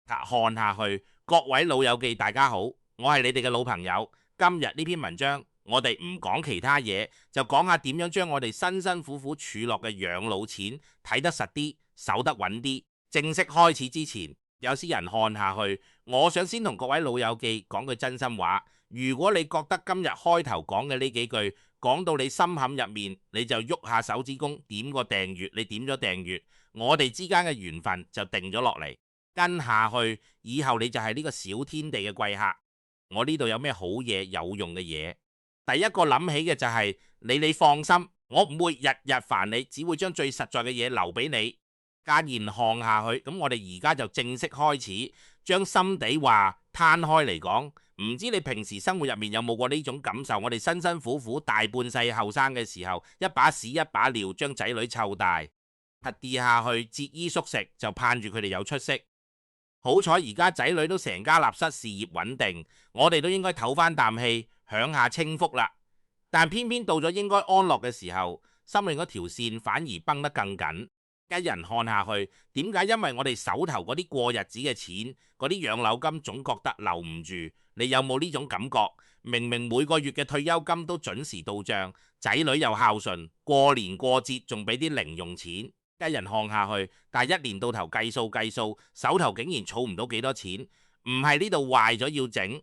看下去。各位老友記大家好，我係你哋嘅老朋友。今日呢篇文章我哋唔講其他嘢，就講下點樣將我哋辛辛苦苦儲落嘅養老錢睇得實啲，守得穩啲。正式開始之前，有啲人看下去，我想先同各位老友記講句真心話。如果你覺得今日開頭講嘅呢幾句講到你心坎入面，你就喐下手指公點個訂閱，你點咗訂閱，我哋之間嘅緣分就定咗落嚟。跟下去，以後你就係呢個小天地嘅貴客。我呢度有咩好嘢有用嘅嘢？第一個諗起嘅就係你放心，我唔會日日煩你，只會將最實在嘅嘢留俾你。既然看下去，咁我哋而家就正式開始，將心底話攤開嚟講。唔知你平時生活入面有冇過呢種感受？我哋辛辛苦苦大半世後生嘅時候，一把屎一把尿將仔女湊大，跌下去節衣縮食，就盼住佢哋有出息。好彩而家仔女都成家立室，事業穩定，我哋都應該唞翻啖氣，享下清福啦。但偏偏到咗應該安樂嘅時候，心裏嗰條線反而繃得更緊。一人看下去，點解？因為我哋手頭嗰啲過日子嘅錢，嗰啲養老金總覺得留唔住。你有冇呢種感覺？明明每個月嘅退休金都準時到帳，仔女又孝順，過年過節仲俾啲零用錢。一人看下去，但係一年到頭計數，手頭竟然儲唔到幾多錢。唔係呢度壞咗要整，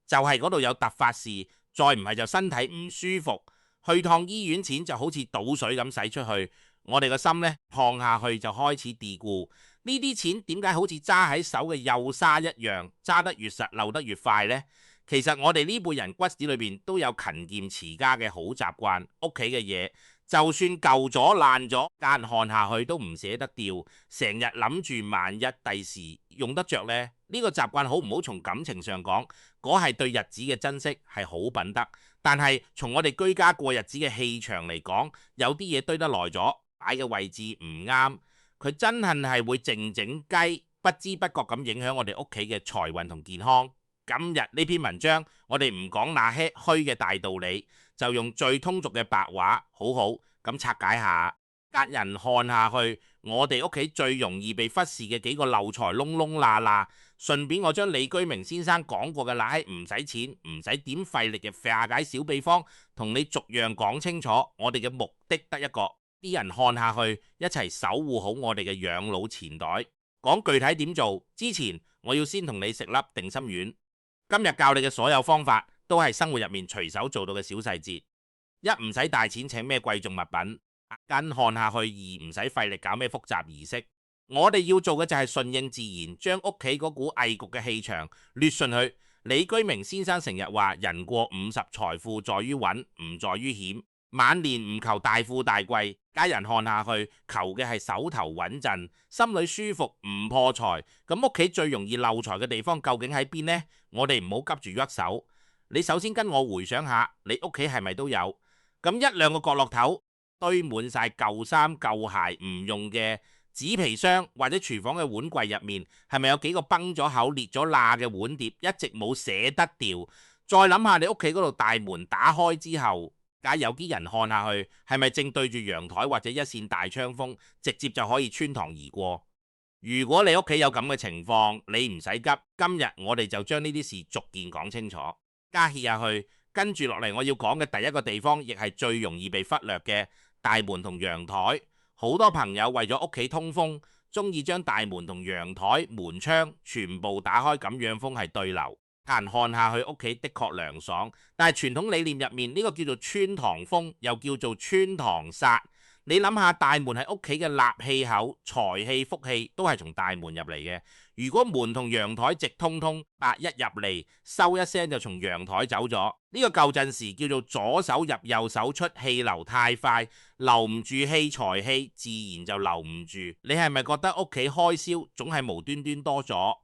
就係嗰度有突發事，再唔係就身體唔舒服，去趟醫院錢就好似倒水咁使出去。我哋個心呢，看下去就開始嘀咕，呢啲錢點解好似揸喺手嘅幼沙一樣，揸得越實漏得越快呢？其實我哋呢輩人骨子裏邊都有勤儉持家嘅好習慣，屋企嘅嘢就算舊咗爛咗，間看下去都唔捨得掉，成日諗住萬一第時用得着呢。呢個習慣好唔好？從感情上講，嗰係對日子嘅珍惜，係好品德。但係從我哋居家過日子嘅氣場嚟講，有啲嘢堆得耐咗，擺嘅位置唔啱，佢真係會靜靜雞，不知不覺咁影響我哋屋企嘅財運同健康。今日呢篇文章，我哋唔講那些虛嘅大道理，就用最通俗嘅白話，好好咁拆解下。隔人看下去，我哋屋企最容易被忽視嘅幾個漏財窿窿罅罅，順便我將李居明先生講過嘅那些唔使錢、唔使點費力嘅化解小秘方，同你逐樣講清楚。我哋嘅目的得一個，啲人看下去，一齊守護好我哋嘅養老錢袋。講具體點做之前，我要先同你食粒定心丸。今日教你嘅所有方法都係生活入面隨手做到嘅小細節，一唔使大錢請咩貴重物品，跟看下去；二唔使費力搞咩複雜儀式。我哋要做嘅就係順應自然，將屋企嗰股翳焗嘅氣場捋順去。李居明先生成日話：人過50，財富在於穩，唔在於險。晚年唔求大富大貴，家人看下去，求嘅係手頭穩陣，心裏舒服，唔破財。咁屋企最容易漏財嘅地方究竟喺邊呢？我哋唔好急住喐手。你首先跟我回想下，你屋企係咪都有咁一兩個角落頭堆滿晒舊衫舊鞋唔用嘅紙皮箱，或者廚房嘅碗櫃入面係咪有幾個崩咗口裂咗罅嘅碗碟，一直冇捨得掉？再諗下你屋企嗰度大門打開之後，有啲人看下去，係咪正對住陽台或者一扇大窗風，直接就可以穿堂而過？如果你屋企有咁嘅情況，你唔使急，今日我哋就將呢啲事逐件講清楚，加歇下去。跟住落嚟我要講嘅第一個地方，亦係最容易被忽略嘅大門同陽台。好多朋友為咗屋企通風，中意將大門同陽台門窗全部打開，咁樣風係對流。看下去，屋企的確涼爽，但係傳統理念入面呢個叫做穿堂風，又叫做穿堂煞。你諗下，大門係屋企嘅納氣口，財氣福氣都係從大門入嚟嘅。如果門同陽台直通通，一入嚟收一聲就從陽台走咗，呢個舊陣時叫做左手入右手出，氣流太快，留唔住氣，財氣自然就留唔住。你係咪覺得屋企開銷總係無端端多咗？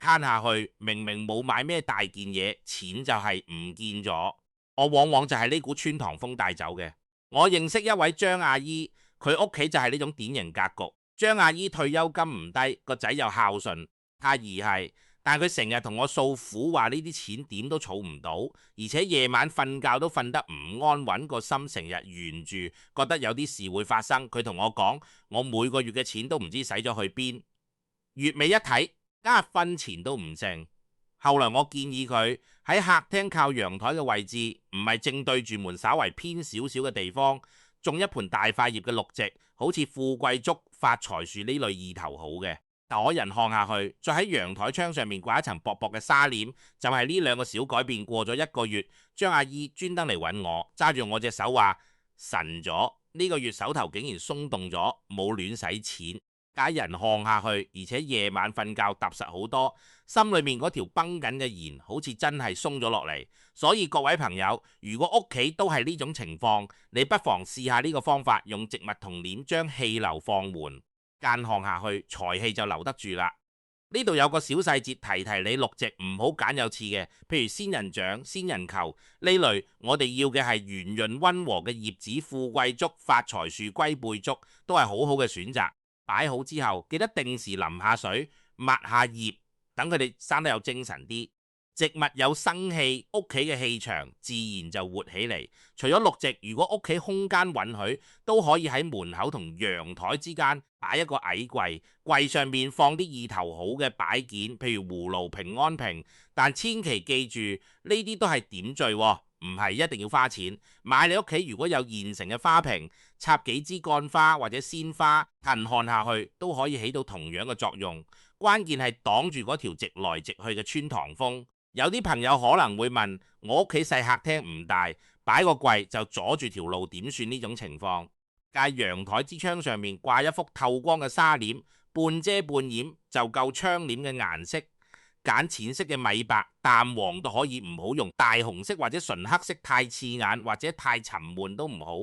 慳下去，明明冇買咩大件嘢，錢就係唔見咗。我往往就係呢股穿堂風帶走嘅。我認識一位張阿姨，佢屋企就係呢種典型格局。張阿姨退休金唔低，個仔又孝順，太兒係，但係佢成日同我訴苦，話呢啲錢點都儲唔到，而且夜晚瞓覺都瞓得唔安穩，個心成日懸住，覺得有啲事會發生。佢同我講，我每個月嘅錢都唔知使咗去邊。月尾一睇，加瞓前都唔剩。後來我建議佢喺客廳靠陽台嘅位置，唔係正對住門，稍為偏少少嘅地方，種一盆大塊葉嘅綠植，好似富貴竹、發財樹呢類意頭好嘅。躲人看下去，再喺陽台窗上面掛一層薄薄嘅紗簾，就係呢兩個小改變。過咗1個月，張阿姨專登嚟揾我，揸住我隻手話神咗，呢個月手頭竟然鬆動咗，冇亂使錢。家人看下去，而且夜晚瞓覺踏實好多，心裏面嗰條繃緊嘅弦好似真係鬆咗落嚟。所以各位朋友，如果屋企都係呢種情況，你不妨試下呢個方法，用植物同簾將氣流放緩，間看下去，財氣就留得住啦。呢度有個小細節提提你，綠植唔好揀有刺嘅，譬如仙人掌、仙人球呢類，我哋要嘅係圓潤溫和嘅葉子，富貴竹、發財樹、龜背竹都係好好嘅選擇。擺好之後，記得定時淋下水，抹下葉，等佢哋生得有精神啲。植物有生氣，屋企嘅氣場自然就活起嚟。除咗綠植，如果屋企空間允許，都可以喺門口同陽台之間擺一個矮櫃，櫃上面放啲意頭好嘅擺件，譬如葫蘆、平安瓶。但千祈記住，呢啲都係點綴喎，唔係一定要花錢。買你屋企如果有現成嘅花瓶，插幾支乾花或者鮮花，近看下去都可以起到同樣嘅作用。關鍵係擋住嗰條直來直去嘅穿堂風。有啲朋友可能會問，我屋企細客廳唔大，擺個櫃就阻住條路，點算呢種情況？喺陽台之窗上面掛一幅透光嘅紗簾，半遮半掩就夠窗簾嘅顏色。揀淺色嘅米白、淡黃都可以，唔好用大紅色或者純黑色，太刺眼或者太沉悶都唔好。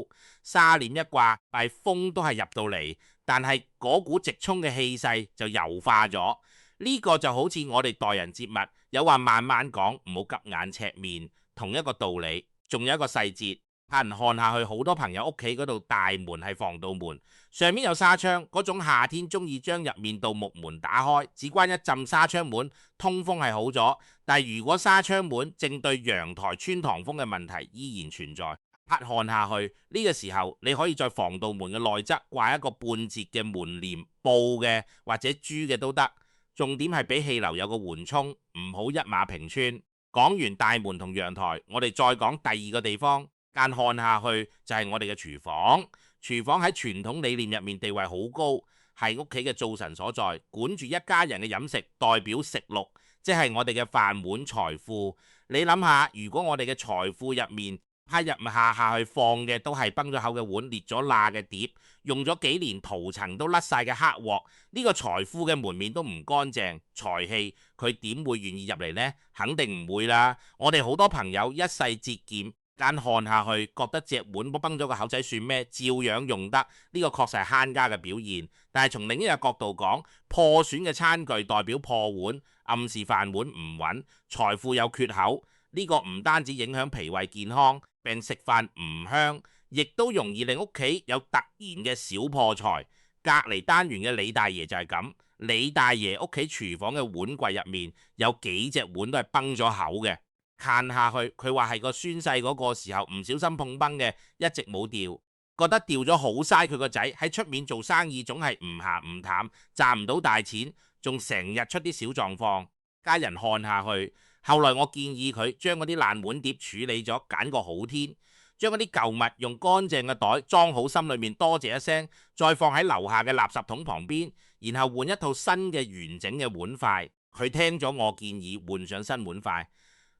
紗簾一掛，係風都係入到嚟，但係嗰股直衝嘅氣勢就柔化咗。呢個就好似我哋待人接物，有話慢慢講，唔好急眼赤面，同一個道理。仲有一個細節，人看下去，好多朋友屋企嗰度大門係防盜門，上面有紗窗，嗰種夏天中意將入面道木門打開，只關一浸紗窗門，通風係好咗。但係如果紗窗門正對陽台穿堂風嘅問題依然存在，看下去呢個時候，你可以在防盜門嘅內側掛一個半截嘅門簾，布嘅或者珠嘅都得。重點係俾氣流有個緩衝，唔好一馬平川。講完大門同陽台，我哋再講第二個地方。間看下去就係我哋嘅廚房。廚房喺傳統理念入面地位好高，係屋企嘅灶神所在，管住一家人嘅飲食，代表食祿，即係我哋嘅飯碗財富。你諗下，如果我哋嘅財富入面派入下去放嘅都係崩咗口嘅碗、裂咗罅嘅碟、用咗幾年塗層都甩晒嘅黑鑊，呢個財富嘅門面都唔乾淨，財氣佢點會願意入嚟呢？肯定唔會啦。我哋好多朋友一世節儉，間看下去覺得隻碗崩咗個口仔算咩？照樣用得，呢個確實係慳家嘅表現。但係從另一個角度講，破損嘅餐具代表破碗，暗示飯碗唔穩，財富有缺口。呢個唔單止影響脾胃健康，並食飯唔香，亦都容易令屋企有突然嘅小破財。隔離單元嘅李大爺就係咁，李大爺屋企廚房嘅碗櫃入面有幾隻碗都係崩咗口嘅。看下去，佢話係個宣誓嗰個時候唔小心碰崩嘅，一直冇掉，覺得掉咗好嘥。佢個仔喺出面做生意總係唔鹹唔淡，賺唔到大錢，仲成日出啲小狀況。家人看下去。後來我建議佢將嗰啲爛碗碟處理咗，揀個好天，將嗰啲舊物用乾淨嘅袋裝好，心裏面多謝一聲，再放喺樓下嘅垃圾桶旁邊，然後換一套新嘅完整嘅碗筷。佢聽咗我建議，換上新碗筷，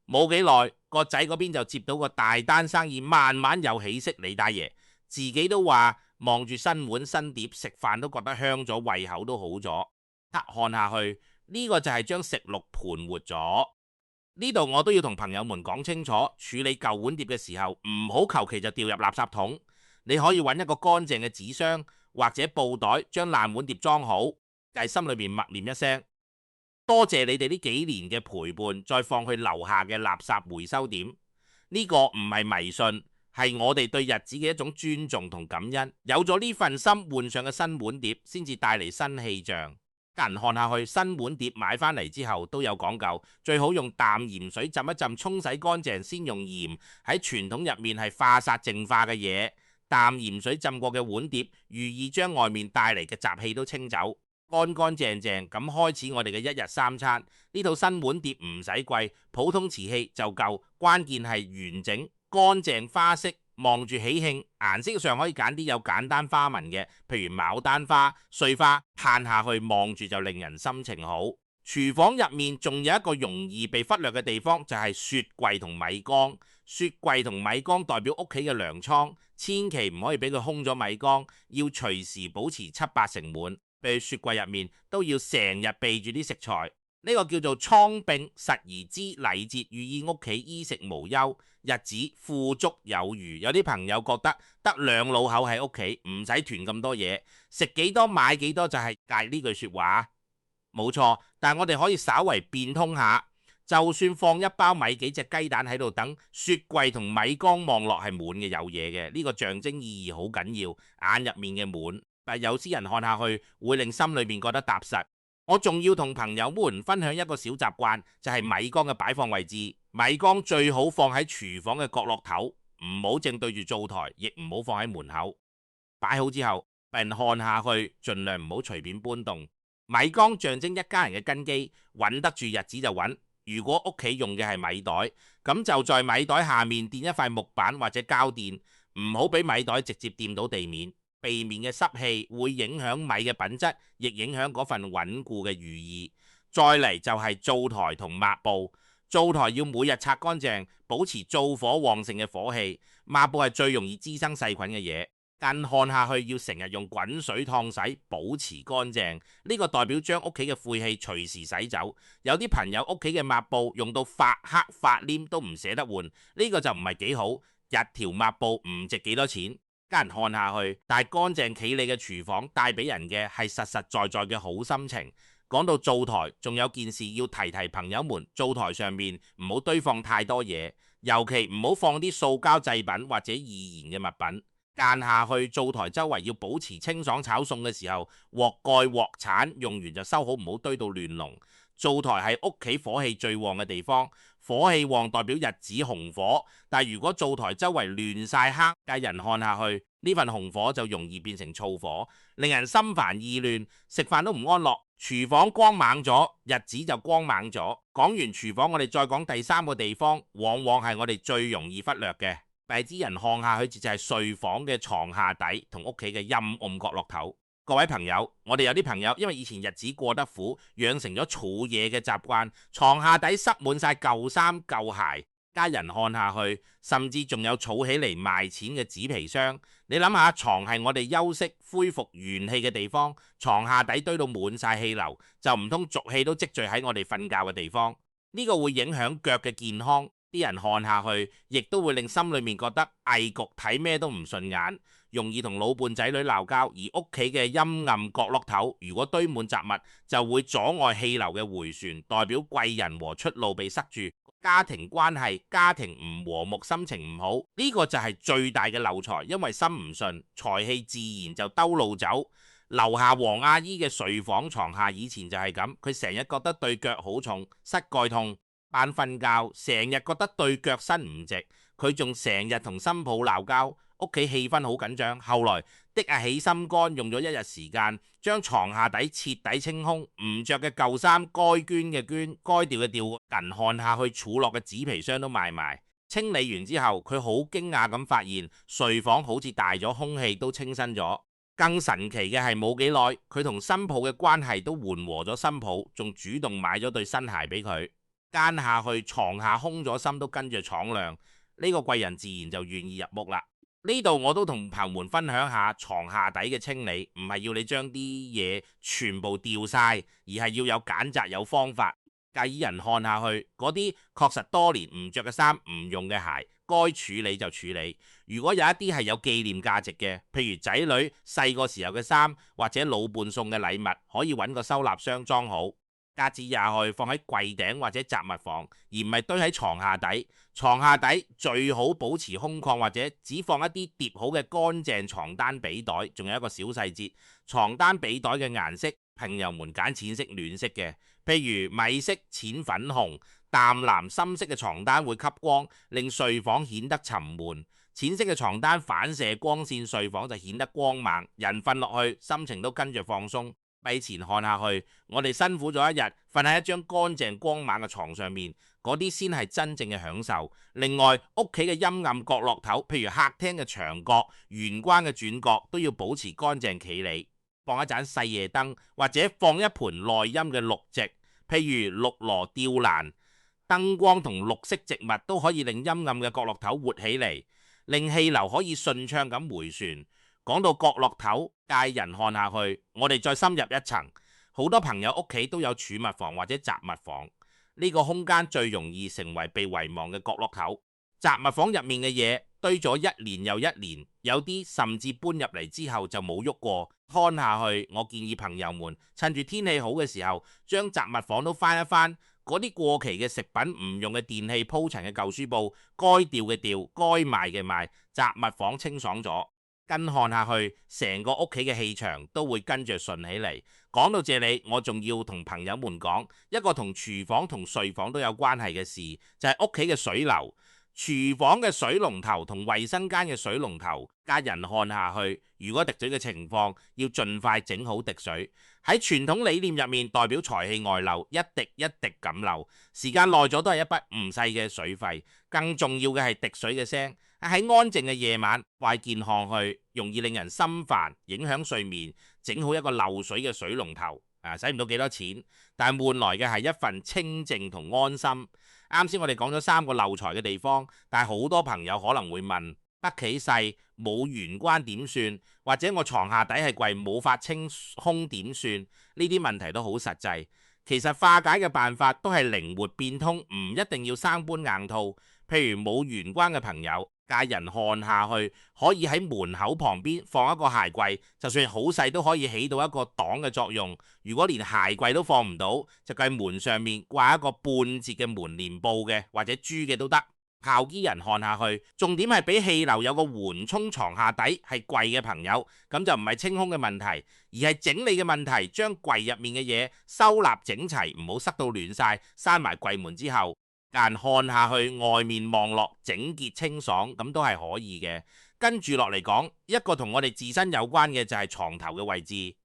冇幾耐個仔嗰邊就接到個大單生意，慢慢有起色。李大爺自己都話望住新碗新碟食飯都覺得香咗，胃口都好咗。看下去，呢個就係將食祿盤活咗。呢度我都要同朋友們講清楚，處理舊碗碟嘅時候唔好求其就掉入垃圾桶。你可以揾一個乾淨嘅紙箱或者布袋，將爛碗碟裝好，就係心裏面默念一聲多謝你哋呢幾年嘅陪伴，再放去樓下嘅垃圾回收點。呢個唔係迷信，係我哋對日子嘅一種尊重同感恩。有咗呢份心，換上嘅新碗碟先至帶嚟新氣象。人看下去，新碗碟買返嚟之後都有講究，最好用淡鹽水浸一浸，沖洗乾淨，先用鹽。喺傳統入面係化煞淨化嘅嘢，淡鹽水浸過嘅碗碟，寓意將外面帶嚟嘅雜氣都清走。乾乾淨淨咁開始我哋嘅一日三餐。呢套新碗碟唔使貴，普通瓷器就夠，關鍵係完整、乾淨、花式，望住喜慶。顏色上可以揀啲有簡單花紋嘅，譬如牡丹花、碎花，嘆下去望住就令人心情好。廚房入面仲有一個容易被忽略嘅地方，就係雪櫃同米缸。雪櫃同米缸代表屋企嘅糧倉，千祈唔可以俾佢空咗米缸，要隨時保持7、8成滿。譬如雪櫃入面都要成日備住啲食材，呢個叫做倉並，實而知禮節，寓意屋企衣食無憂，日子富足有餘。有啲朋友覺得得兩老口喺屋企，唔使囤咁多嘢，食幾多買幾多就係戒呢句說話，冇錯。但係我哋可以稍為變通下，就算放一包米幾隻雞蛋喺度等，雪櫃同米缸望落係滿嘅，有嘢嘅，呢個象徵意義好緊要，眼入面嘅滿。但有啲人看下去會令心裏面覺得踏實。我仲要同朋友們分享一個小習慣，就係米缸嘅擺放位置。米缸最好放喺廚房嘅角落頭，唔好正對住灶台，亦唔好放喺門口。擺好之後，俾人看下去，盡量唔好隨便搬動。米缸象徵一家人嘅根基，穩得住日子就穩。如果屋企用嘅係米袋，咁就在米袋下面墊一塊木板或者膠墊，唔好俾米袋直接掂到地面。避免嘅濕氣會影響米嘅品質，亦影響嗰份穩固嘅寓意。再嚟就係灶台同抹布，灶台要每日擦乾淨，保持灶火旺盛嘅火氣。抹布係最容易滋生細菌嘅嘢，近看下去要成日用滾水燙洗，保持乾淨。呢個代表將屋企嘅晦氣隨時洗走。有啲朋友屋企嘅抹布用到發黑發黏都唔捨得換，呢個就唔係幾好。一條抹布唔值幾多錢。家人看下去，但係乾淨企理嘅廚房帶俾人嘅係實實在在嘅好心情。講到灶台，仲有件事要提提朋友們，灶台上面唔好堆放太多嘢，尤其唔好放啲塑膠製品或者易燃嘅物品。間下去，灶台周圍要保持清爽，炒餸嘅時候鑊蓋鑊鏟用完就收好，唔好堆到亂龍。灶台係屋企火氣最旺嘅地方，火氣旺代表日子紅火，但如果灶台周圍亂晒黑，家人看下去，呢份紅火就容易變成燥火，令人心煩意亂，食飯都唔安樂。廚房光猛咗，日子就光猛咗。講完廚房，我哋再講第三個地方，往往係我哋最容易忽略嘅。第啲人看下去就係睡房嘅床下底同屋企嘅陰暗角落頭。各位朋友，我哋有啲朋友因為以前日子過得苦，養成咗儲嘢嘅習慣，床下底塞滿晒舊衫舊鞋。家人看下去，甚至仲有儲起嚟賣錢嘅紙皮箱。你諗下，床係我哋休息恢復元氣嘅地方，床下底堆到滿晒氣流，就唔通濁氣都積聚喺我哋瞓覺嘅地方？呢個會影響腳嘅健康。啲人看下去，亦都會令心裏面覺得翳焗，睇咩都唔順眼，容易同老伴仔女鬧交。而屋企嘅陰暗角落頭如果堆滿雜物，就會阻礙氣流嘅回旋，代表貴人和出路被塞住，家庭關係、家庭唔和睦，心情唔好。呢個就係最大嘅漏財，因為心唔順，財氣自然就兜路走。樓下黃阿姨嘅睡房床下以前就係咁，佢成日覺得對腳好重，膝蓋痛，扮瞓覺，成日覺得對腳伸唔直，佢仲成日同新抱鬧交，屋企氣氛好緊張。後來的起心肝，用咗一日時間，將床下底徹底清空，唔着嘅舊衫該捐嘅捐，該掉嘅掉，近看下去儲落嘅紙皮箱都賣埋。清理完之後，佢好驚訝咁發現睡房好似大咗，空氣都清新咗。更神奇嘅係冇幾耐，佢同新抱嘅關係都緩和咗，新抱仲主動買咗對新鞋俾佢。間下去，床下空咗心都跟住敞亮，呢個貴人自然就願意入屋啦。呢度我都同朋友們分享下床下底嘅清理，唔係要你將啲嘢全部掉晒，而係要有揀擇有方法。介意人看下去，嗰啲確實多年唔着嘅衫、唔用嘅鞋，該處理就處理。如果有一啲係有紀念價值嘅，譬如仔女細個時候嘅衫，或者老伴送嘅禮物，可以揾個收納箱裝好。架子也去放喺櫃頂或者雜物房，而唔係堆喺床下底。床下底最好保持空曠，或者只放一啲疊好嘅乾淨床單被袋。仲有一個小細節，床單被袋嘅顏色，朋友們揀淺色暖色嘅，譬如米色、淺粉紅、淡藍、深色嘅床單會吸光，令睡房顯得沉悶。淺色嘅床單反射光線，睡房就顯得光猛，人瞓落去心情都跟住放鬆。閉前看下去，我哋辛苦咗一日，瞓喺一張乾淨光猛嘅床上面，嗰啲先係真正嘅享受。另外，屋企嘅陰暗角落頭，譬如客廳嘅牆角、玄關嘅轉角，都要保持乾淨企理。放一盞細夜燈，或者放一盆內陰嘅綠植，譬如綠羅吊蘭。燈光同綠色植物都可以令陰暗嘅角落頭活起嚟，令氣流可以順暢咁回旋。講到角落頭，介人看下去，我哋再深入一層，好多朋友屋企都有儲物房或者雜物房，呢個空間最容易成為被遺忘嘅角落頭。雜物房入面嘅嘢堆咗一年又一年，有啲甚至搬入嚟之後就冇喐過。看下去，我建議朋友們趁住天氣好嘅時候，將雜物房都翻一翻，嗰啲過期嘅食品、唔用嘅電器、鋪陳嘅舊書報，該掉嘅掉，該賣嘅賣，雜物房清爽咗。跟看下去，成個屋企嘅氣場都會跟着順起嚟。講到這裡，我仲要同朋友們講一個同廚房同睡房都有關係嘅事，就係屋企嘅水流。廚房嘅水龍頭同衛生間嘅水龍頭，家人看下去，如果滴水嘅情況，要盡快整好滴水。喺傳統理念入面，代表財氣外漏，一滴一滴咁漏，時間耐咗都係一筆唔細嘅水費。更重要嘅係滴水嘅聲，喺安靜嘅夜晚，壞見看去，容易令人心煩，影響睡眠。整好一個漏水嘅水龍頭，使唔到幾多錢，但係換來嘅係一份清靜同安心。啱先我哋講咗3個漏財嘅地方，但係好多朋友可能會問：北企細冇玄關點算？或者我床下底係櫃冇法清空點算？呢啲問題都好實際。其實化解嘅辦法都係靈活變通，唔一定要生搬硬套。譬如冇玄關嘅朋友，介人看下去，可以喺門口旁邊放一個鞋櫃，就算好細都可以起到一個擋嘅作用。如果連鞋櫃都放唔到，就喺門上面掛一個半截嘅門簾布嘅或者珠嘅都得。靠機人看下去，重點係俾氣流有個緩衝。床下底係櫃嘅朋友，咁就唔係清空嘅問題，而係整理嘅問題。將櫃入面嘅嘢收納整齊，唔好塞到亂晒。閂埋櫃門之後，間看下去，外面望落整潔清爽，咁都係可以嘅。跟住落嚟講，一個同我哋自身有關嘅就係床頭嘅位置。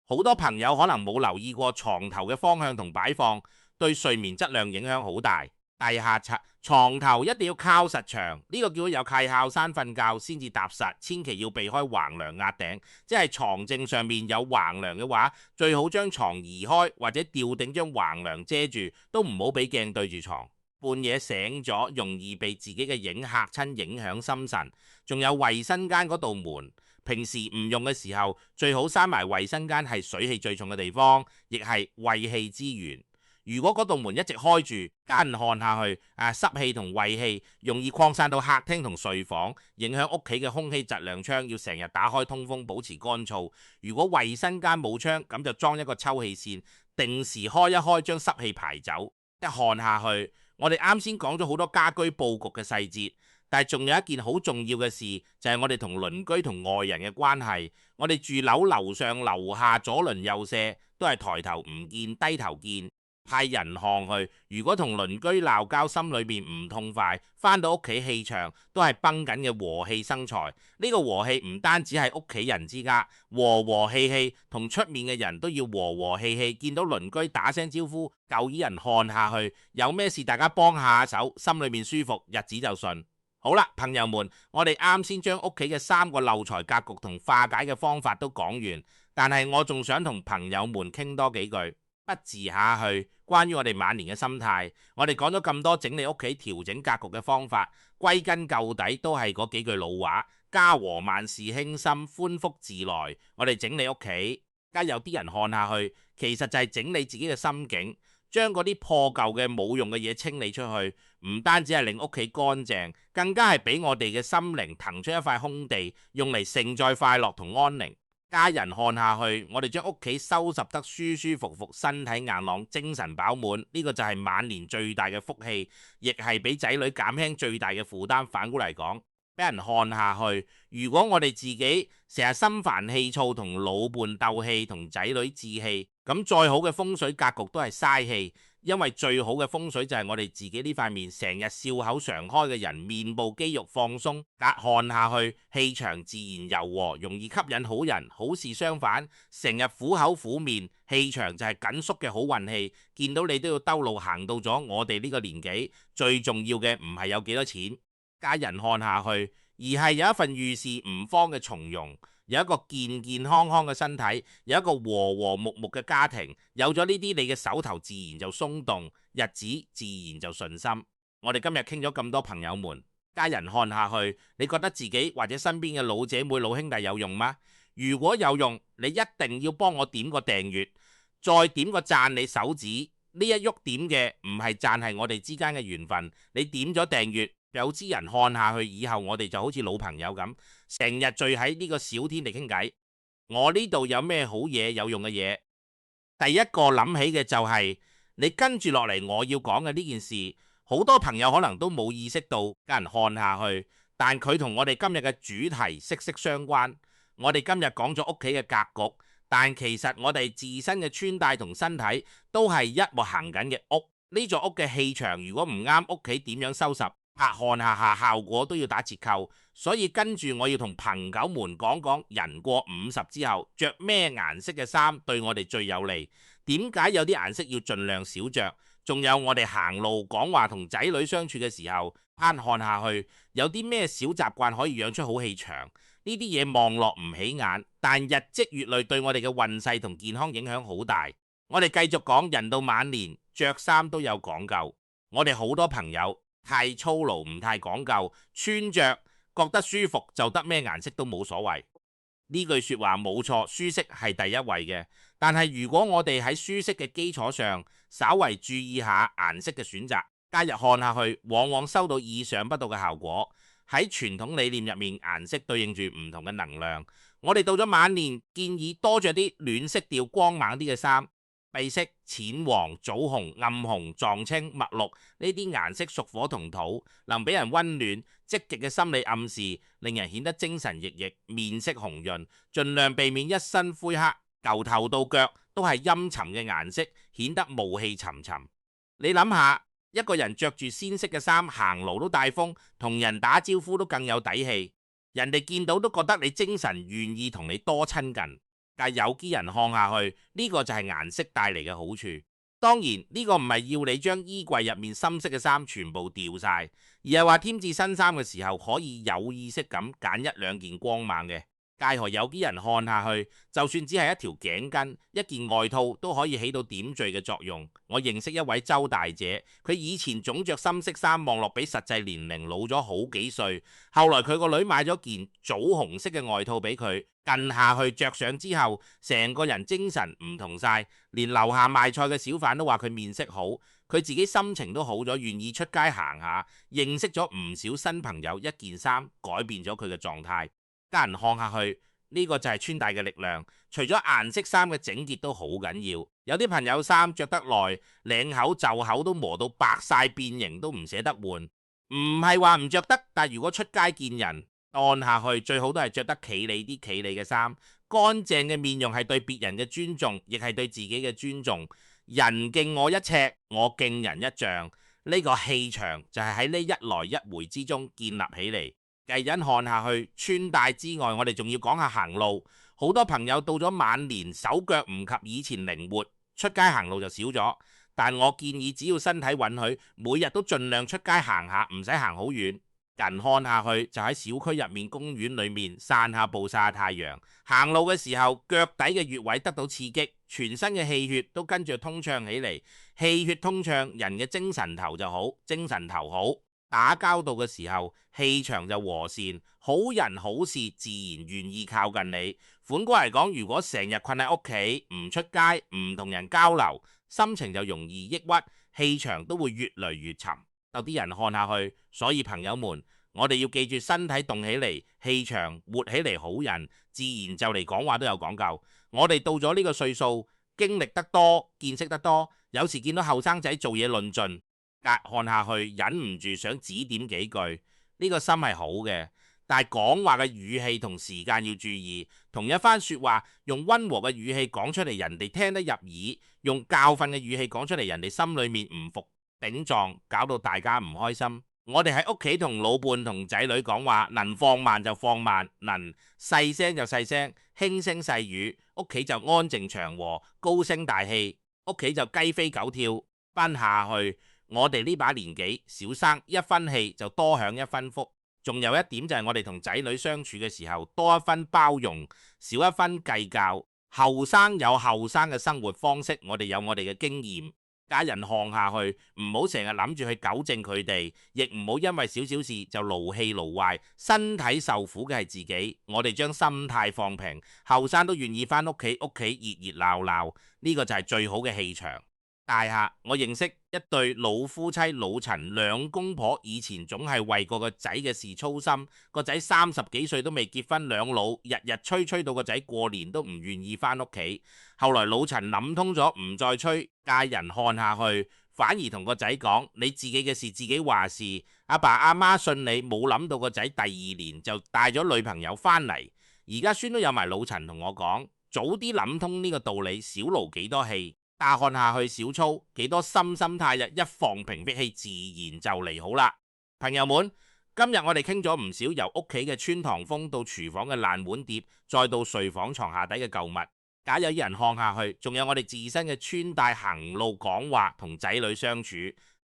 好多朋友可能冇留意過床頭嘅方向同擺放，對睡眠質量影響好大。第下策，床頭一定要靠實牆，呢個叫有契靠山瞓覺先至踏實，千祈要避開橫梁壓頂，即係床正上面有橫梁嘅話，最好將床移開或者吊頂將橫梁遮住，都唔好俾鏡對住床。半夜醒咗，容易被自己嘅影嚇親，影響心神。仲有衛生間嗰道門，平時唔用嘅時候，最好閂埋。衛生間係水氣最重嘅地方，亦係胃氣之源。如果嗰道門一直開住，間看下去，濕氣同胃氣容易擴散到客廳同睡房，影響屋企嘅空氣質量窗，要成日打開通風，保持乾燥。如果衛生間冇窗，咁就裝一個抽氣扇，定時開一開，將濕氣排走。一看下去，我哋啱先講咗好多家居佈局嘅細節，但係仲有一件好重要嘅事，就係我哋同鄰居同外人嘅關係。我哋住樓樓上樓下左鄰右舍都係抬頭唔見低頭見。派人看去，如果同鄰居鬧交，心裏邊唔痛快，返到屋企氣場都係繃緊嘅和氣生財。呢個和氣唔單止係屋企人之家，和和氣氣同出面嘅人都要和和氣氣。見到鄰居打聲招呼，夠啲人看下去，有咩事大家幫下手，心裏面舒服，日子就順。好啦，朋友們，我哋啱先將屋企嘅3個漏財格局同化解嘅方法都講完，但係我仲想同朋友們傾多幾句。不治下去，關於我哋晚年嘅心態，我哋講咗咁多整理屋企調整格局嘅方法，歸根究底都係嗰幾句老話：家和萬事興心，歡福自來。我哋整理屋企，而家有啲人看下去，其實就係整理自己嘅心境，將嗰啲破舊嘅冇用嘅嘢清理出去，唔單止係令屋企乾淨，更加係俾我哋嘅心靈騰出一塊空地，用嚟承載快樂同安寧。家人看下去，我哋將屋企收拾得舒舒服服，身體硬朗，精神飽滿，呢個就係晚年最大嘅福氣，亦係俾仔女減輕最大嘅負擔。反過嚟講，俾人看下去，如果我哋自己成日心煩氣躁，同老伴鬥氣，同仔女置氣，咁再好嘅風水格局都係嘥氣。因為最好嘅風水就係我哋自己呢塊面成日笑口常開嘅人，面部肌肉放鬆，隔看下去氣場自然柔和，容易吸引好人。好事相反，成日苦口苦面，氣場就係緊縮嘅好運氣，見到你都要兜路行到咗我哋呢個年紀。最重要嘅唔係有幾多錢，家人看下去，而係有一份遇事唔慌嘅從容，有一個健健康康嘅身體，有一個和和睦睦嘅家庭。有咗呢啲，你嘅手頭自然就鬆動，日子自然就順心。我哋今日傾咗咁多，朋友們，家人看下去，你覺得自己或者身邊嘅老姐妹老兄弟有用嗎？如果有用，你一定要幫我點個訂閱，再點個讚你手指。呢一喐點嘅唔係讚，係我哋之間嘅緣分。你點咗訂閱，有知人看下去，以後我哋就好似老朋友咁，成日聚喺呢個小天地傾偈。我呢度有咩好嘢有用嘅嘢？第一個諗起嘅就係你跟住落嚟我要講嘅呢件事，好多朋友可能都冇意識到，家人看下去，但佢同我哋今日嘅主題息息相關。我哋今日講咗屋企嘅格局，但其實我哋自身嘅穿戴同身體都係一幕行緊嘅屋。呢座屋嘅氣場如果唔啱，屋企點樣收拾，拍看下效果都要打折扣。所以跟住我要同朋友們講講，人過50之後着咩顏色嘅衫對我哋最有利，點解有啲顏色要盡量少着，仲有我哋行路講話同仔女相處嘅時候，看下去有啲咩小習慣可以養出好氣場。呢啲嘢望落唔起眼，但日積月累對我哋嘅運勢同健康影響好大。我哋繼續講，人到晚年着衫都有講究。我哋好多朋友太粗魯，唔太講究，穿着覺得舒服就得咩顏色都冇所謂。呢句說話冇錯，舒適係第一位嘅。但係如果我哋喺舒適嘅基礎上，稍為注意下顏色嘅選擇，加入看下去，往往收到意想不到嘅效果。喺傳統理念入面，顏色對應住唔同嘅能量。我哋到咗晚年，建議多着啲暖色調、光猛啲嘅衫，碧色、淺黃、棗紅、暗紅、藏青、墨綠呢啲顏色屬火同土，能俾人溫暖、積極嘅心理暗示，令人顯得精神奕奕、面色紅潤。盡量避免一身灰黑，由頭到腳都係陰沉嘅顏色，顯得霧氣沉沉。你諗下，一個人着住鮮色嘅衫行路都帶風，同人打招呼都更有底氣，人哋見到都覺得你精神，願意同你多親近。但有啲人看下去，呢個就係顏色帶嚟嘅好處。當然呢個唔係要你將衣櫃入面深色嘅衫全部掉晒，而係話添置新衫嘅時候可以有意識咁揀一兩件光猛嘅。介何有啲人看下去，就算只係一條頸巾、一件外套都可以起到點綴嘅作用。我認識一位周大姐，佢以前總着深色衫，望落比實際年齡老咗好幾歲。後來佢個女買咗件棗紅色嘅外套俾佢，近下去着上之後，成個人精神唔同晒，連樓下賣菜嘅小販都話佢面色好，佢自己心情都好咗，願意出街行下，認識咗唔少新朋友。一件衫改變咗佢嘅狀態。家人看下去，呢個就係穿戴嘅力量。除咗顏色，衫嘅整潔都好緊要。有啲朋友衫着得耐，領口袖口都磨到白晒變形，都唔捨得換。唔係話唔着得，但如果出街見人，按下去最好都係着得企理啲、企理嘅衫。乾淨嘅面容係對別人嘅尊重，亦係對自己嘅尊重。人敬我一尺，我敬人一丈。呢個氣場就係喺呢一來一回之中建立起嚟。繼忍看下去，穿戴之外，我哋仲要講下行路。好多朋友到咗晚年，手腳唔及以前靈活，出街行路就少咗。但我建議，只要身體允許，每日都盡量出街行下，唔使行好遠。人看下去，就喺小區入面、公園裏面散下步、曬下太陽。行路嘅時候，腳底嘅穴位得到刺激，全身嘅氣血都跟住通暢起嚟。氣血通暢，人嘅精神頭就好，精神頭好，打交道嘅時候氣場就和善，好人好事自然願意靠近你。反過嚟講，如果成日困喺屋企，唔出街，唔同人交流，心情就容易抑鬱，氣場都會越嚟越沉。有啲人看下去，所以朋友們，我哋要記住，身體動起嚟，氣場活起嚟，好人自然就嚟講話都有講究。我哋到咗呢個歲數，經歷得多，見識得多，有時見到後生仔做嘢論盡，隔看下去，忍唔住想指點幾句。呢個心係好嘅，但係講話嘅語氣同時間要注意。同一番說話用溫和嘅語氣講出嚟，人哋聽得入耳；用教訓嘅語氣講出嚟，人哋心裏面唔服頂撞，搞到大家唔開心。我哋喺屋企同老伴同仔女講話，能放慢就放慢，能細聲就細聲，輕聲細語，屋企就安靜祥和；高聲大氣，屋企就雞飛狗跳。奔下去，我哋呢把年紀，少生一分氣就多享一分福。仲有一點就係我哋同仔女相處嘅時候，多一分包容，少一分計較。後生有後生嘅生活方式，我哋有我哋嘅經驗。家人看下去，唔好成日諗住去糾正佢哋，亦唔好因為少少事就勞氣勞壞，身體受苦嘅係自己。我哋將心態放平，後生都願意返屋企，屋企熱熱鬧鬧，呢個就係最好嘅氣場。大廈，我認識一對老夫妻老陳兩公婆，以前總係為個仔嘅事操心，個仔30幾歲都未結婚，兩老日日催到個仔過年都唔願意返屋企。後來老陳諗通咗，唔再催，家人看下去，反而同個仔講：你自己嘅事自己話事，阿爸阿媽信你。冇諗到個仔第2年就帶咗女朋友返嚟，而家孫都有埋。老陳同我講：早啲諗通呢個道理，少勞幾多氣。大看下去少操，幾多心態日一放平脾氣，自然就嚟好啦。朋友們，今日我哋傾咗唔少，由屋企嘅穿堂風到廚房嘅爛碗碟，再到睡房床下底嘅舊物。假有人看下去，仲有我哋自身嘅穿戴行路講話同仔女相處，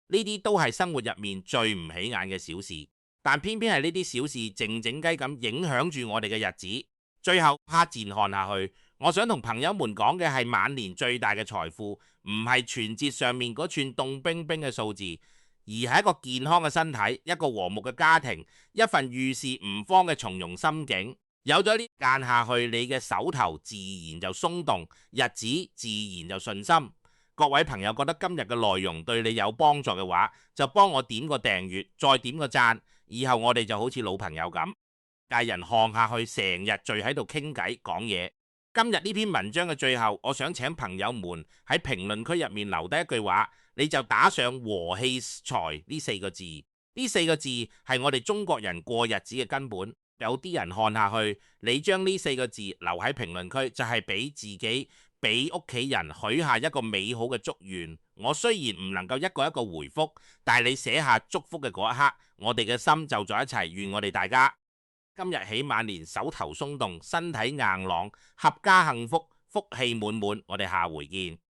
呢啲都係生活入面最唔起眼嘅小事，但偏偏係呢啲小事靜靜雞咁影響住我哋嘅日子。最後拍戰看下去，我想同朋友們講嘅係晚年最大嘅財富，唔係存摺上面嗰串凍冰冰嘅數字，而係一個健康嘅身體，一個和睦嘅家庭，一份遇事唔慌嘅從容心境。有咗呢間下去，你嘅手頭自然就鬆動，日子自然就順心。各位朋友覺得今日嘅內容對你有幫助嘅話，就幫我點個訂閱，再點個讚，以後我哋就好似老朋友咁。家人看下去，成日聚喺度傾偈講嘢。今日呢篇文章嘅最後，我想請朋友們喺評論區入面留低一句話，你就打上和氣財呢4個字。呢4個字係我哋中國人過日子嘅根本。有啲人看下去，你將呢4個字留喺評論區，就係俾自己、俾屋企人許下一個美好嘅祝願。我雖然唔能夠一個一個回覆，但係你寫下祝福嘅嗰一刻，我哋嘅心就在一齊。願我哋大家今日起晚年手頭鬆動，身體硬朗，合家幸福，福氣滿滿。我哋下回見。